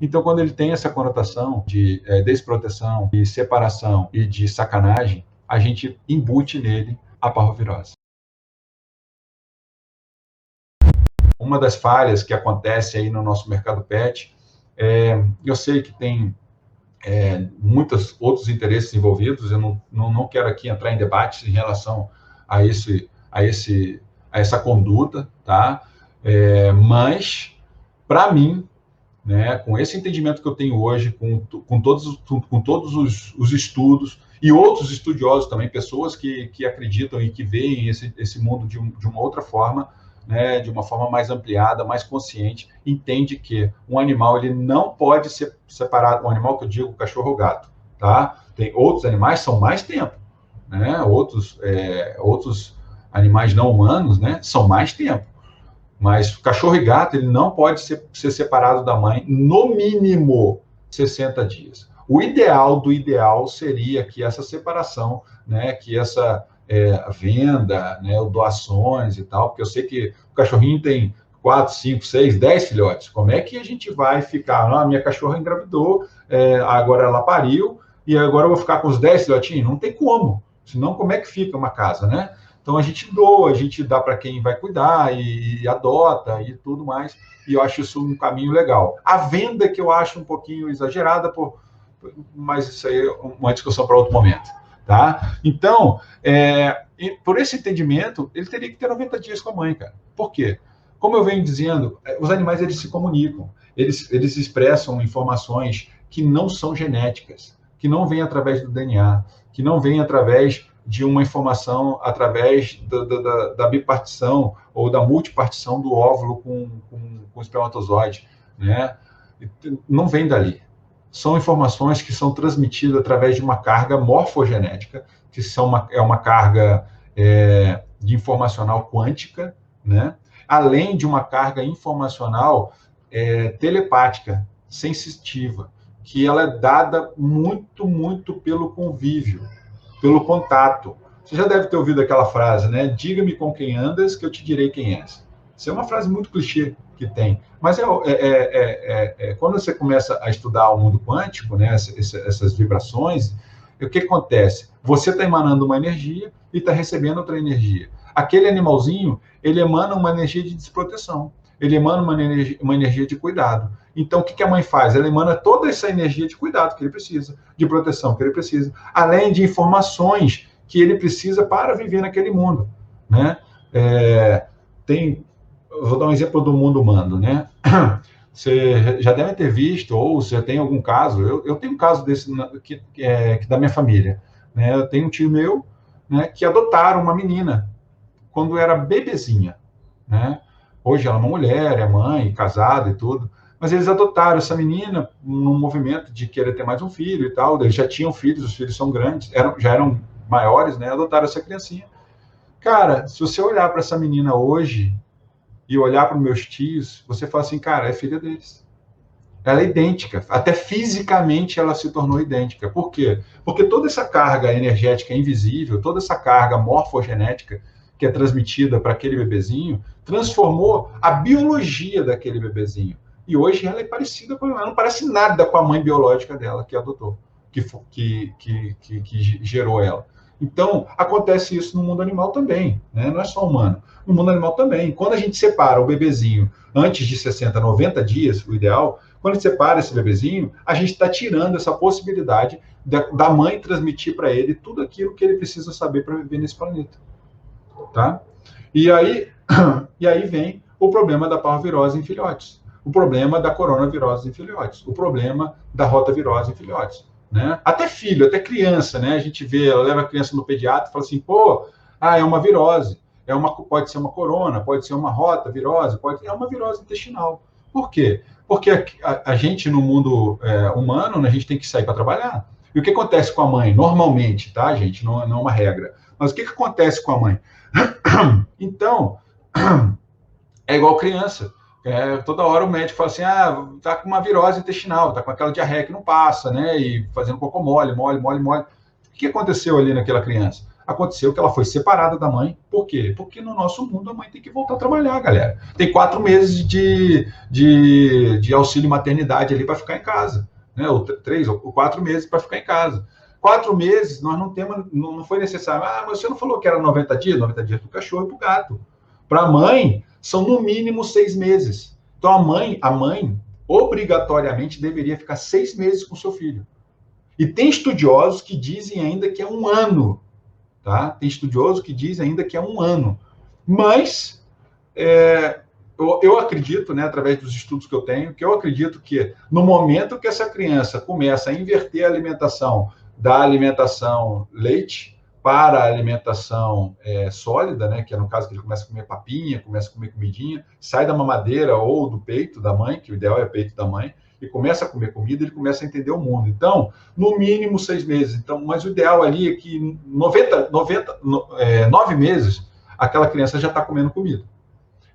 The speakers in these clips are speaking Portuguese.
Então, quando ele tem essa conotação de desproteção, de separação e de sacanagem, a gente embute nele a parvovirose. Uma das falhas que acontece aí no nosso mercado pet, eu sei que tem muitos outros interesses envolvidos, eu não quero aqui entrar em debates em relação a, essa conduta, tá? Mas, para mim, né, com esse entendimento que eu tenho hoje, com todos os estudos, e outros estudiosos também, pessoas que acreditam e que veem esse mundo de uma outra forma, né, de uma forma mais ampliada, mais consciente, entende que um animal ele não pode ser separado, um animal que eu digo cachorro ou gato, tá? Tem outros animais são mais tempo, né? Outros animais não humanos, né, são mais tempo. Mas cachorro e gato, ele não pode ser separado da mãe no mínimo 60 dias. O ideal do ideal seria que essa separação, né, que essa venda, né, doações e tal, porque eu sei que o cachorrinho tem 4, 5, 6, 10 filhotes. Como é que a gente vai ficar? Ah, minha cachorra engravidou, agora ela pariu, e agora eu vou ficar com os 10 filhotinhos? Não tem como. Senão, como é que fica uma casa, né? Então a gente doa, a gente dá para quem vai cuidar e adota e tudo mais. E eu acho isso um caminho legal. A venda que eu acho um pouquinho exagerada, mas isso aí é uma discussão para outro momento. Tá? Então, por esse entendimento, ele teria que ter 90 dias com a mãe, cara. Por quê? Como eu venho dizendo, os animais eles se comunicam, eles expressam informações que não são genéticas, que não vêm através do DNA, que não vêm através de uma informação através da bipartição ou da multipartição do óvulo com o espermatozoide, né? Não vem dali. São informações que são transmitidas através de uma carga morfogenética, que é uma carga de informacional quântica, né? Além de uma carga informacional telepática, sensitiva, que ela é dada muito, muito pelo convívio, pelo contato. Você já deve ter ouvido aquela frase, né? Diga-me com quem andas, que eu te direi quem és. Isso é uma frase muito clichê que tem. Mas quando você começa a estudar o mundo quântico, né? Essas vibrações, o que acontece? Você está emanando uma energia e está recebendo outra energia. Aquele animalzinho, ele emana uma energia de desproteção. Ele emana uma energia de cuidado. Então, o que a mãe faz? Ela emana toda essa energia de cuidado que ele precisa, de proteção que ele precisa, além de informações que ele precisa para viver naquele mundo, né? Vou dar um exemplo do mundo humano, né? Você já deve ter visto, ou você tem algum caso, eu tenho um caso desse que da minha família, né? Eu tenho um tio meu, né, que adotaram uma menina quando era bebezinha, né? Hoje ela é uma mulher, é mãe, casada e tudo, mas eles adotaram essa menina num movimento de querer ter mais um filho e tal. Eles já tinham filhos, os filhos são grandes, já eram maiores, né? Adotaram essa criancinha. Cara, se você olhar para essa menina hoje e olhar para os meus tios, você fala assim, cara, é filha deles. Ela é idêntica, até fisicamente ela se tornou idêntica. Por quê? Porque toda essa carga energética invisível, toda essa carga morfogenética que é transmitida para aquele bebezinho, transformou a biologia daquele bebezinho. E hoje ela é parecida com ela, não parece nada com a mãe biológica dela, que adotou, que gerou ela. Então, acontece isso no mundo animal também, né? Não é só humano. No mundo animal também. Quando a gente separa o bebezinho antes de 60, 90 dias, o ideal, quando a gente separa esse bebezinho, a gente está tirando essa possibilidade da mãe transmitir para ele tudo aquilo que ele precisa saber para viver nesse planeta. Tá? E aí vem o problema da parvovirose em filhotes, o problema da coronavirose em filhotes, o problema da rotavirose em filhotes. Né? Até filho, até criança, né? A gente vê, ela leva a criança no pediatra e fala assim, pô, é uma virose, pode ser uma corona, pode ser uma rotavirose, é uma virose intestinal. Por quê? Porque a gente, no mundo humano, né, a gente tem que sair para trabalhar. E o que acontece com a mãe? Normalmente, tá, gente? Não é uma regra. Mas o que acontece com a mãe? Então, é igual criança. Toda hora o médico fala assim, tá com uma virose intestinal, tá com aquela diarreia que não passa, né? E fazendo cocô mole. O que aconteceu ali naquela criança? Aconteceu que ela foi separada da mãe. Por quê? Porque no nosso mundo a mãe tem que voltar a trabalhar, galera. Tem 4 meses de auxílio maternidade ali para ficar em casa, né? Ou 3 ou 4 meses para ficar em casa. 4 meses, nós não temos, não foi necessário. Ah, mas você não falou que era 90 dias? 90 dias para o cachorro e para o gato. Para a mãe, são no mínimo 6 meses. Então a mãe obrigatoriamente deveria ficar 6 meses com o seu filho. E tem estudiosos que dizem ainda que é 1 ano. Tá? Tem estudiosos que dizem ainda que é 1 ano. Mas eu acredito, né, através dos estudos que eu tenho, que eu acredito que no momento que essa criança começa a inverter a alimentação da alimentação leite para a alimentação sólida, né, que é no caso que ele começa a comer papinha, começa a comer comidinha, sai da mamadeira ou do peito da mãe, que o ideal é peito da mãe, e começa a comer comida, ele começa a entender o mundo. Então, no mínimo 6 meses. Então, mas o ideal ali é que 9 meses, aquela criança já está comendo comida.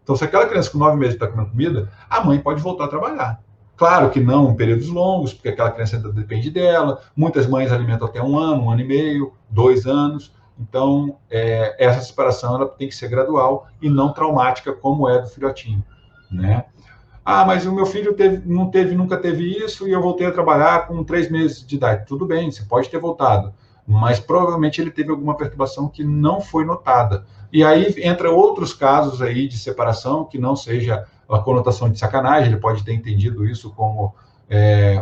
Então, se aquela criança com 9 meses está comendo comida, a mãe pode voltar a trabalhar. Claro que não em períodos longos, porque aquela criança ainda depende dela. Muitas mães alimentam até 1 ano, 1 ano e meio, 2 anos. Então, essa separação ela tem que ser gradual e não traumática, como é do filhotinho, né? Ah, mas o meu filho nunca teve isso e eu voltei a trabalhar com 3 meses de idade. Tudo bem, você pode ter voltado, mas provavelmente ele teve alguma perturbação que não foi notada. E aí entra outros casos aí de separação que não seja a conotação de sacanagem, ele pode ter entendido isso como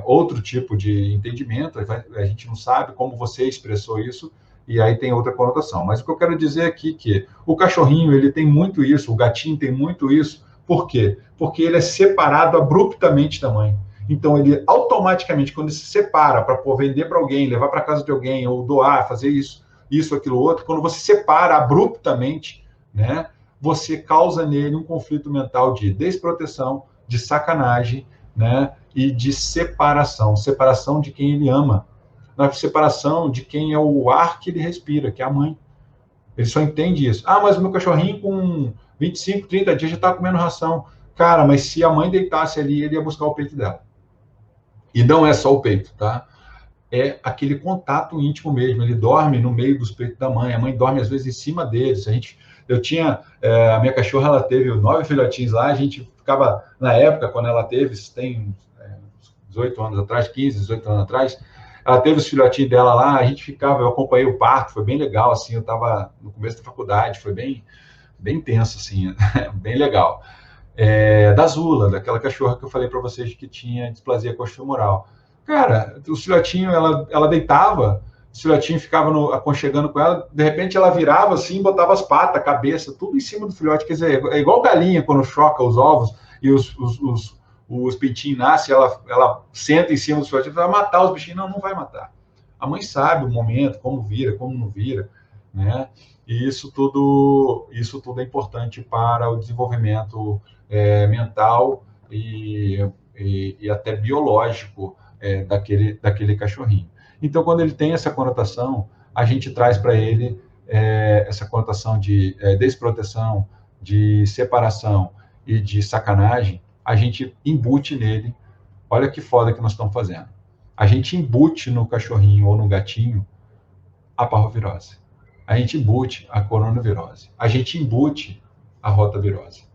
outro tipo de entendimento, a gente não sabe como você expressou isso, e aí tem outra conotação. Mas o que eu quero dizer aqui é que o cachorrinho, ele tem muito isso, o gatinho tem muito isso. Por quê? Porque ele é separado abruptamente da mãe. Então, ele automaticamente, quando ele se separa para vender para alguém, levar para casa de alguém, ou doar, fazer isso, aquilo, outro, quando você separa abruptamente, né, você causa nele um conflito mental de desproteção, de sacanagem, né, e de separação. Separação de quem ele ama. Na separação de quem é o ar que ele respira, que é a mãe. Ele só entende isso. Ah, mas o meu cachorrinho com 25, 30 dias já está comendo ração. Cara, mas se a mãe deitasse ali, ele ia buscar o peito dela. E não é só o peito, tá? É aquele contato íntimo mesmo. Ele dorme no meio dos peitos da mãe. A mãe dorme, às vezes, em cima deles. A minha cachorra, ela teve 9 filhotinhos lá. A gente ficava, na época, quando ela teve, tem 18 anos atrás, 15, 18 anos atrás, ela teve os filhotinhos dela lá, a gente ficava, eu acompanhei o parto, foi bem legal, assim, eu estava no começo da faculdade, foi bem intenso, assim, bem legal. Da Zula, daquela cachorra que eu falei para vocês que tinha displasia coxofemoral. Cara, os filhotinhos, ela deitava, os filhotinhos ficavam aconchegando com ela, de repente ela virava assim, botava as patas, a cabeça, tudo em cima do filhote, quer dizer, é igual galinha quando choca os ovos e os pintinhos nascem, ela senta em cima dos filhotes, vai matar os bichinhos. Não vai matar. A mãe sabe o momento, como vira, como não vira, né? E isso tudo é importante para o desenvolvimento mental e até biológico daquele cachorrinho. Então, quando ele tem essa conotação, a gente traz para ele essa conotação de desproteção, de separação e de sacanagem, a gente embute nele. Olha que foda que nós estamos fazendo. A gente embute no cachorrinho ou no gatinho a parvovirose. A gente embute a coronavirose. A gente embute a rotavirose.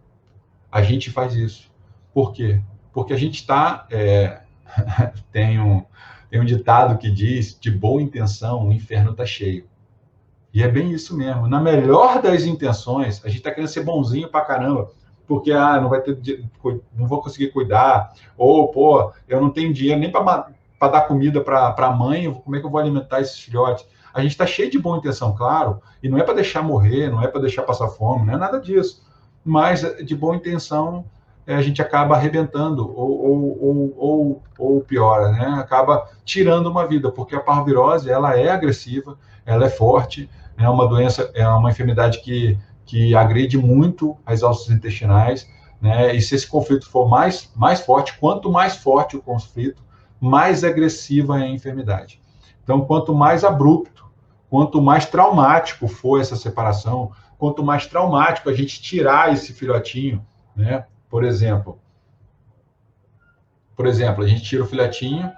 A gente faz isso. Por quê? Porque a gente está... tem um ditado que diz, de boa intenção, o inferno está cheio. E é bem isso mesmo. Na melhor das intenções, a gente está querendo ser bonzinho pra caramba, porque não vai ter, não vou conseguir cuidar, ou pô, eu não tenho dinheiro nem para dar comida para a mãe, como é que eu vou alimentar esses filhotes? A gente está cheio de boa intenção, claro, e não é para deixar morrer, não é para deixar passar fome, não é nada disso, mas de boa intenção a gente acaba arrebentando ou piora, né? Acaba tirando uma vida, porque a parvovirose ela é agressiva, ela é forte, é uma doença, é uma enfermidade que agride muito as alças intestinais, né? E se esse conflito for mais forte, quanto mais forte o conflito, mais agressiva é a enfermidade. Então, quanto mais abrupto, quanto mais traumático for essa separação, quanto mais traumático a gente tirar esse filhotinho, né? Por exemplo, a gente tira o filhotinho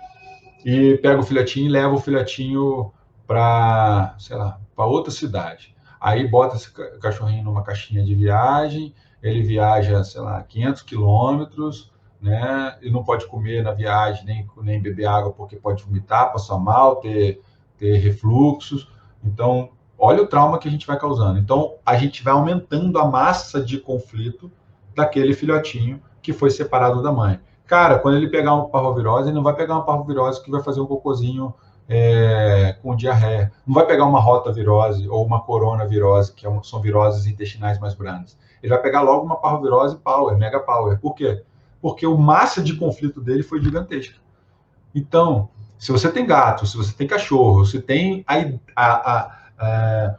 e pega o filhotinho e leva o filhotinho para, sei lá, para outra cidade. Aí bota esse cachorrinho numa caixinha de viagem, ele viaja, sei lá, 500 quilômetros, né? E não pode comer na viagem, nem beber água, porque pode vomitar, passar mal, ter refluxos. Então, olha o trauma que a gente vai causando. Então, a gente vai aumentando a massa de conflito daquele filhotinho que foi separado da mãe. Cara, quando ele pegar uma parvovirose, ele não vai pegar uma parvovirose que vai fazer um cocôzinho com diarreia. Não vai pegar uma rotavirose ou uma coronavirose, que são viroses intestinais mais brandas. Ele vai pegar logo uma parvovirose power, mega power. Por quê? Porque o massa de conflito dele foi gigantesca. Então, se você tem gato, se você tem cachorro, se tem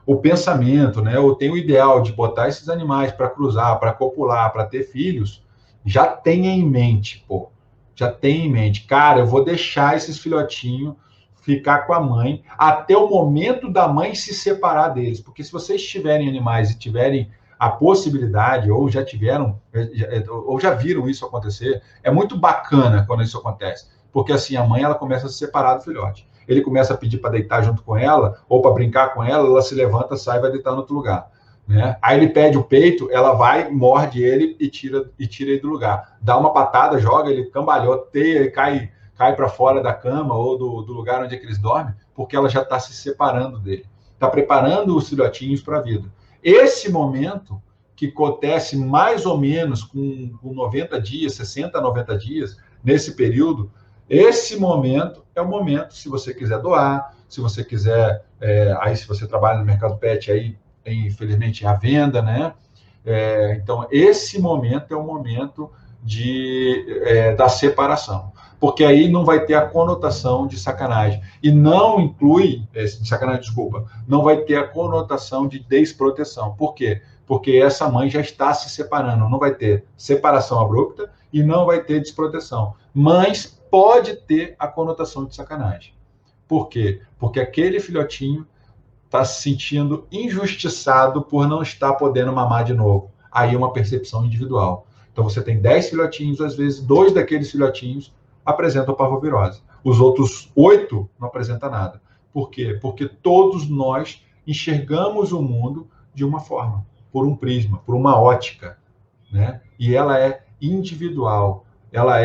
o pensamento, né, ou tem o ideal de botar esses animais para cruzar, para copular, para ter filhos, já tenha em mente, pô. Já tenha em mente. Cara, eu vou deixar esses filhotinhos ficar com a mãe até o momento da mãe se separar deles. Porque se vocês tiverem animais e tiverem a possibilidade, ou já tiveram, ou já viram isso acontecer, é muito bacana quando isso acontece. Porque assim, a mãe ela começa a se separar do filhote. Ele começa a pedir para deitar junto com ela, ou para brincar com ela, ela se levanta, sai e vai deitar em outro lugar. Né? Aí ele pede o peito, ela vai, morde ele e tira ele do lugar. Dá uma patada, joga, ele cambalhoteia, ele cai para fora da cama ou do lugar onde é que eles dormem, porque ela já está se separando dele. Está preparando os filhotinhos para a vida. Esse momento, que acontece mais ou menos com 90 dias, 60 a 90 dias, nesse período, esse momento é o momento, se você quiser doar, se você quiser, aí se você trabalha no mercado pet, aí infelizmente, a venda, né? Então, esse momento é o momento da separação, porque aí não vai ter a conotação de sacanagem, e não inclui, de sacanagem, desculpa, não vai ter a conotação de desproteção. Por quê? Porque essa mãe já está se separando, não vai ter separação abrupta e não vai ter desproteção, mas pode ter a conotação de sacanagem. Por quê? Porque aquele filhotinho está se sentindo injustiçado por não estar podendo mamar de novo. Aí é uma percepção individual. Então, você tem 10 filhotinhos, às vezes 2 daqueles filhotinhos apresentam parvovirose. Os outros 8 não apresentam nada. Por quê? Porque todos nós enxergamos o mundo de uma forma, por um prisma, por uma ótica. Né? E ela é individual. Ela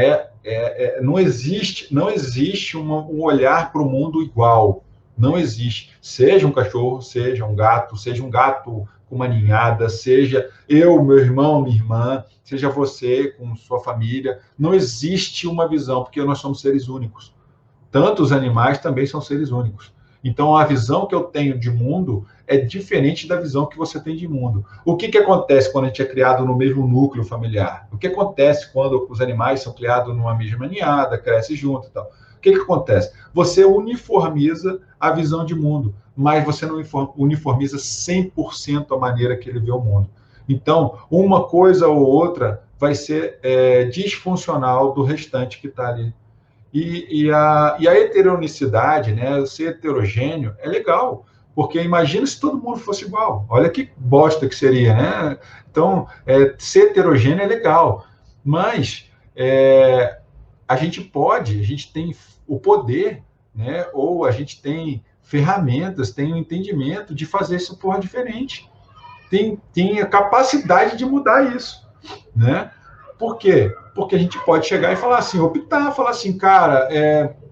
não existe um olhar para o mundo igual. Não existe. Seja um cachorro, seja um gato com uma ninhada, seja eu, meu irmão, minha irmã, seja você com sua família. Não existe uma visão, porque nós somos seres únicos. Tanto os animais também são seres únicos. Então, a visão que eu tenho de mundo é diferente da visão que você tem de mundo. O que acontece quando a gente é criado no mesmo núcleo familiar? O que acontece quando os animais são criados numa mesma ninhada, crescem junto e tal? O que acontece? Você uniformiza a visão de mundo, mas você não uniformiza 100% a maneira que ele vê o mundo. Então, uma coisa ou outra vai ser disfuncional do restante que está ali. E a heteronicidade, né, ser heterogêneo, é legal, porque imagina se todo mundo fosse igual. Olha que bosta que seria, né? Então, ser heterogêneo é legal, mas a gente tem o poder, né, ou a gente tem ferramentas, tem o entendimento de fazer isso por diferente. Tem a capacidade de mudar isso, né? Por quê? Porque a gente pode chegar e falar assim, optar, falar assim, cara,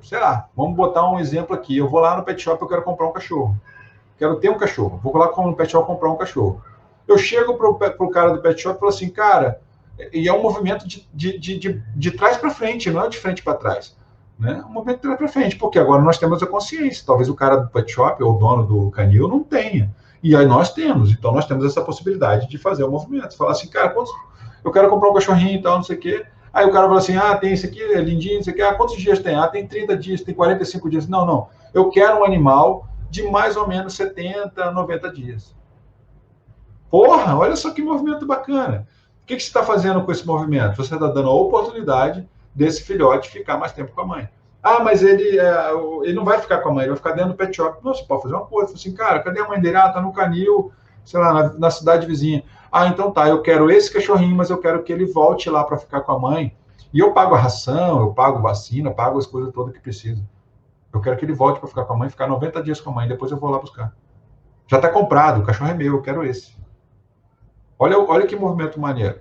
sei lá, vamos botar um exemplo aqui, eu vou lá no pet shop, eu quero comprar um cachorro, quero ter um cachorro, vou lá no pet shop comprar um cachorro. Eu chego pro cara do pet shop e falo assim, cara, e é um movimento de trás para frente, não é de frente para trás. Né? Um movimento de trás para frente, porque agora nós temos a consciência, talvez o cara do pet shop ou o dono do canil não tenha. E aí nós temos, então nós temos essa possibilidade de fazer o movimento. Falar assim, cara, eu quero comprar um cachorrinho e tal, não sei o quê. Aí o cara fala assim, tem esse aqui, é lindinho, não sei o quê. Quantos dias tem? Tem 30 dias, tem 45 dias. Não. Eu quero um animal de mais ou menos 70, 90 dias. Porra, olha só que movimento bacana. O que você está fazendo com esse movimento? Você está dando a oportunidade desse filhote ficar mais tempo com a mãe. Mas ele não vai ficar com a mãe, ele vai ficar dentro do pet shop. Não, você pode fazer uma coisa. Assim, cara, cadê a mãe dele? Tá no canil, sei lá, na cidade vizinha. Então tá, eu quero esse cachorrinho, mas eu quero que ele volte lá para ficar com a mãe. E eu pago a ração, eu pago vacina, eu pago as coisas todas que precisa. Eu quero que ele volte para ficar com a mãe, ficar 90 dias com a mãe, depois eu vou lá buscar. Já está comprado, o cachorro é meu, eu quero esse. Olha que movimento maneiro.